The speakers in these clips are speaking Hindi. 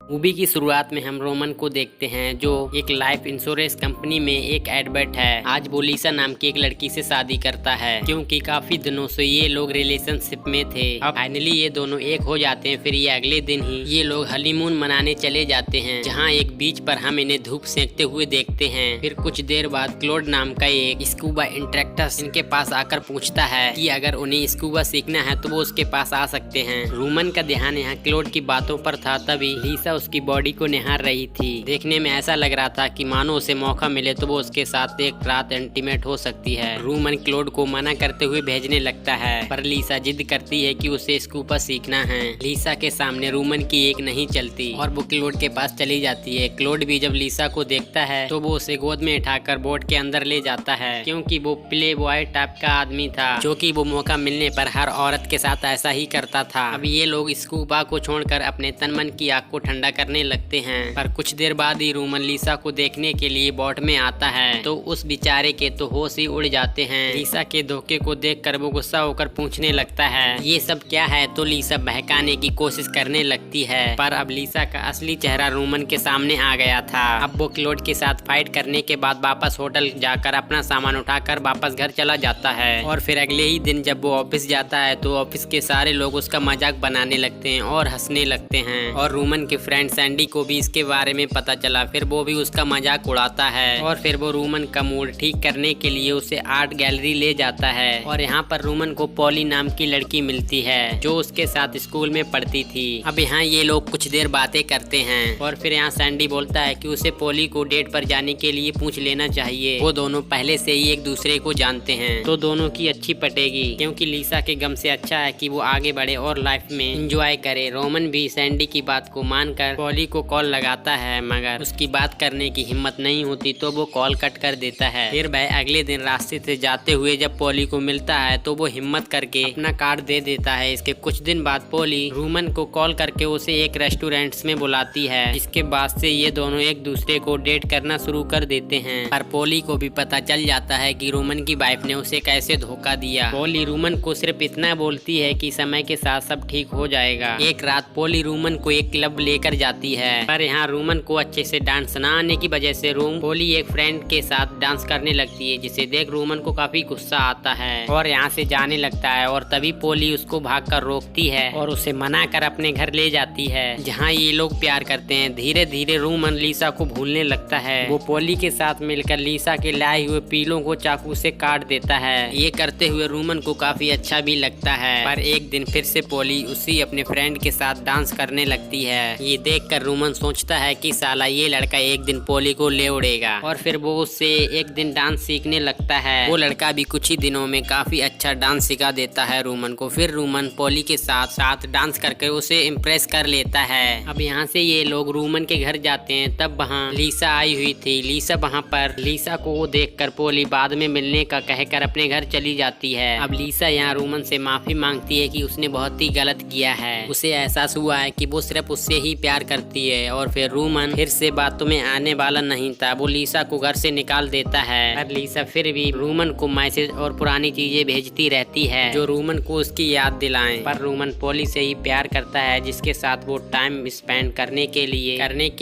मूवी की शुरुआत में हम रोमन को देखते हैं जो एक लाइफ इंश्योरेंस कंपनी में एक एडवर्ट है। आज वो लीसा नाम की एक लड़की से शादी करता है क्योंकि काफी दिनों से ये लोग रिलेशनशिप में थे। अब फाइनली ये दोनों एक हो जाते हैं। फिर ये अगले दिन ही ये लोग हनीमून मनाने चले जाते हैं, जहाँ एक बीच पर हम इन्हें धूप सेंकते हुए देखते हैं। फिर कुछ देर बाद क्लोड नाम का एक स्कूबा इंस्ट्रक्टर इनके पास आकर पूछता है कि अगर उन्हें स्कूबा सीखना है तो वो उसके पास आ सकते हैं। रोमन का ध्यान यहाँ क्लोड की बातों पर था, तभी लीसा उसकी बॉडी को निहार रही थी। देखने में ऐसा लग रहा था कि मानो उसे मौका मिले तो वो उसके साथ एक रात इंटीमेट हो सकती है। रोमन क्लोड को मना करते हुए भेजने लगता है, पर लीसा जिद करती है कि उसे स्कूबा सीखना है। लीसा के सामने रोमन की एक नहीं चलती और वो क्लोड के पास चली जाती है। क्लोड भी जब लीसा को देखता है तो वो उसे गोद में उठाकर बोट के अंदर ले जाता है, क्योंकि वो प्ले बॉय टाइप का आदमी था जो कि वो मौका मिलने पर हर औरत के साथ ऐसा ही करता था। अब ये लोग स्कूबा को छोड़कर अपने तन मन की आग को ठंडा करने लगते हैं। पर कुछ देर बाद ही रोमन लीसा को देखने के लिए बोट में आता है तो उस बेचारे के तो होश ही उड़ जाते हैं। लीसा के धोखे को देखकर वो गुस्सा होकर पूछने लगता है ये सब क्या है, तो लीसा बहकाने की कोशिश करने लगती है। पर अब लीसा का असली चेहरा रोमन के सामने आ गया था। अब वो क्लोड के साथ फाइट करने के बाद वापस होटल जाकर अपना सामान उठाकर वापस घर चला जाता है। और फिर अगले ही दिन जब वो ऑफिस जाता है तो ऑफिस के सारे लोग उसका मजाक बनाने लगते हैं और हंसने लगते हैं। और रोमन के फ्रेंड सैंडी को भी इसके बारे में पता चला। फिर वो भी उसका मजाक उड़ाता है और फिर वो रोमन का मूड ठीक करने के लिए उसे आर्ट गैलरी ले जाता है। और यहाँ पर रोमन को पॉली नाम की लड़की मिलती है जो उसके साथ स्कूल में पढ़ती थी। अब यहाँ ये लोग कुछ देर बातें करते हैं और फिर यहाँ सैंडी बोलता है कि उसे पॉली को डेट पर जाने के लिए पूछ लेना चाहिए। वो दोनों पहले से ही एक दूसरे को जानते हैं तो दोनों की अच्छी पटेगी, क्योंकि लीसा के गम से अच्छा है कि वो आगे बढ़े और लाइफ में एंजॉय करे। रोमन भी सैंडी की बात को मानकर पॉली को कॉल लगाता है, मगर उसकी बात करने की हिम्मत नहीं होती तो वो कॉल कट कर देता है। फिर वह अगले दिन रास्ते से जाते हुए जब पॉली को मिलता है तो वो हिम्मत करके अपना कार्ड दे देता है। इसके कुछ दिन बाद पॉली रोमन को कॉल करके उसे एक रेस्टोरेंट में बुलाती है। इसके बाद से ये दोनों एक दूसरे को डेट करना शुरू कर देते हैं। पर पॉली को भी पता चल जाता है कि रोमन की वाइफ ने उसे कैसे धोखा दिया। पॉली रोमन को सिर्फ इतना बोलती है कि समय के साथ सब ठीक हो जाएगा। एक रात पॉली रोमन को एक क्लब लेकर जाती है, पर यहाँ रोमन को अच्छे से डांस न आने की वजह से पॉली एक फ्रेंड के साथ डांस करने लगती है, जिसे देख रोमन को काफी गुस्सा आता है और यहाँ से जाने लगता है। और तभी पॉली उसको भागकर रोकती है और उसे मना कर अपने घर ले जाती है, जहाँ ये लोग प्यार करते हैं। धीरे धीरे रोमन लीसा को भूलने लगता है। वो पॉली के साथ मिलकर लीसा के लाए हुए पीलों को चाकू से काट देता है। ये करते हुए रोमन को काफी अच्छा भी लगता है। पर एक दिन फिर से पॉली उसी अपने फ्रेंड के साथ डांस करने लगती है। ये देखकर रोमन सोचता है कि साला ये लड़का एक दिन पॉली को ले उड़ेगा, और फिर वो उससे एक दिन डांस सीखने लगता है। वो लड़का भी कुछ ही दिनों में काफी अच्छा डांस सिखा देता है रोमन को। फिर रोमन पॉली के साथ साथ डांस करके उसे इम्प्रेस कर लेता है। अब यहाँ से ये लोग रोमन के घर जाते हैं, तब वहाँ लीसा आई हुई थी। लीसा वहाँ पर लीसा को देखकर पॉली बाद में मिलने का कहकर अपने घर चली जाती है। अब लीसा यहाँ रोमन से माफी मांगती है कि उसने बहुत ही गलत किया है। उसे एहसास हुआ है कि वो सिर्फ उससे ही प्यार करती है। और फिर रोमन फिर से बातों में आने वाला नहीं था, वो लीसा को घर से निकाल देता है। पर लीसा फिर भी रोमन को मैसेज और पुरानी चीजें भेजती रहती है जो रोमन को उसकी याद दिलाएं। पर रोमन पॉली से ही प्यार करता है, जिसके साथ वो टाइम स्पेंड करने के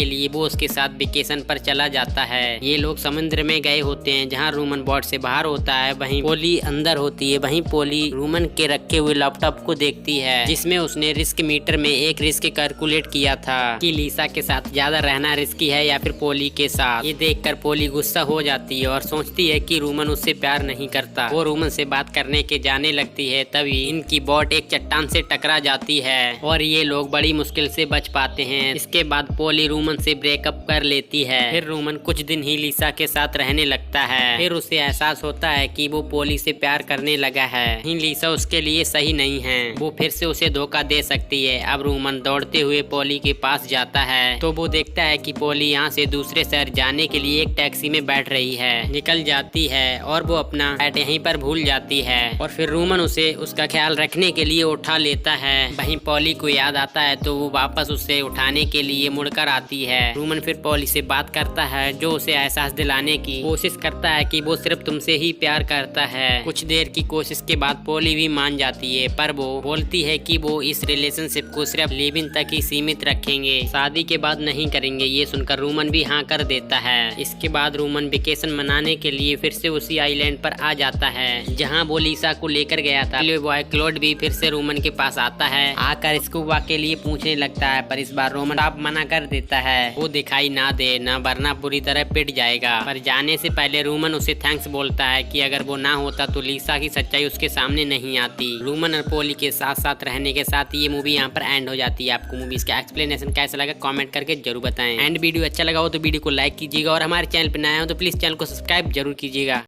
लिए वो उसके साथ वेकेशन पर चला जाता है। ये लोग समुद्र में गए होते हैं, जहाँ रोमन बोट से बाहर होता है, वहीं पॉली अंदर होती है। वहीं पॉली रोमन के रखे हुए लैपटॉप को देखती है, जिसमें उसने रिस्क मीटर में एक रिस्क कैलकुलेट किया था कि लीसा के साथ ज्यादा रहना रिस्की है या फिर पॉली के साथ। ये देखकर पॉली गुस्सा हो जाती है और सोचती है कि रोमन उससे प्यार नहीं करता। वो रोमन से बात करने के जाने लगती है, तभी इनकी बोट एक चट्टान से टकरा जाती है और ये लोग बड़ी मुश्किल से बच पाते हैं। इसके बाद पॉली रोमन से ब्रेकअप कर लेती है। फिर रोमन कुछ दिन ही लीसा के साथ रहने लगता है। फिर उसे एहसास होता है कि वो पॉली से प्यार करने लगा है। लीसा उसके लिए सही नहीं है, वो फिर से उसे धोखा दे सकती है। अब रोमन दौड़ते हुए पॉली के पास जाता है तो वो देखता है कि पॉली यहाँ से दूसरे शहर जाने के लिए एक टैक्सी में बैठ रही है। निकल जाती है और वो अपना बैट यहीं पर भूल जाती है। और फिर रोमन उसे उसका ख्याल रखने के लिए उठा लेता है। वहीं पॉली को याद आता है तो वो वापस उसे उठाने के लिए मुड़कर आती है। रोमन फिर पॉली से बात करता है, जो उसे एहसास दिलाने की कोशिश करता है कि वो सिर्फ तुमसे ही प्यार करता है। कुछ देर की कोशिश के बाद पॉली भी मान जाती है, पर वो बोलती है कि वो इस रिलेशनशिप को सिर्फ लिव इन तक ही सीमित रखेंगे। रखेंगे, शादी के बाद नहीं करेंगे। ये सुनकर रोमन भी हाँ कर देता है। इसके बाद रोमन वेकेशन मनाने के लिए फिर से उसी आइलैंड पर आ जाता है जहाँ वो लिसा को लेकर गया था। बॉय क्लोड भी फिर से रोमन के पास आता है, आकर स्कूबा के लिए पूछने लगता है, पर इस बार रोमन आप मना कर देता है। वो दिखाई ना दे, न वरना बुरी तरह पिट जाएगा। पर जाने से पहले रोमन उसे थैंक्स बोलता है कि अगर वो ना होता तो लिसा की सच्चाई उसके सामने नहीं आती। रोमन और पोली के साथ साथ रहने के साथ ये मूवी यहाँ पर एंड हो जाती है। आपको मूवी का एक्सप्लेनेशन कैसा लगा कमेंट करके जरूर बताएं। एंड वीडियो अच्छा लगा हो तो वीडियो को लाइक कीजिएगा और हमारे चैनल पर नया हो तो प्लीज चैनल को सब्सक्राइब जरूर कीजिएगा।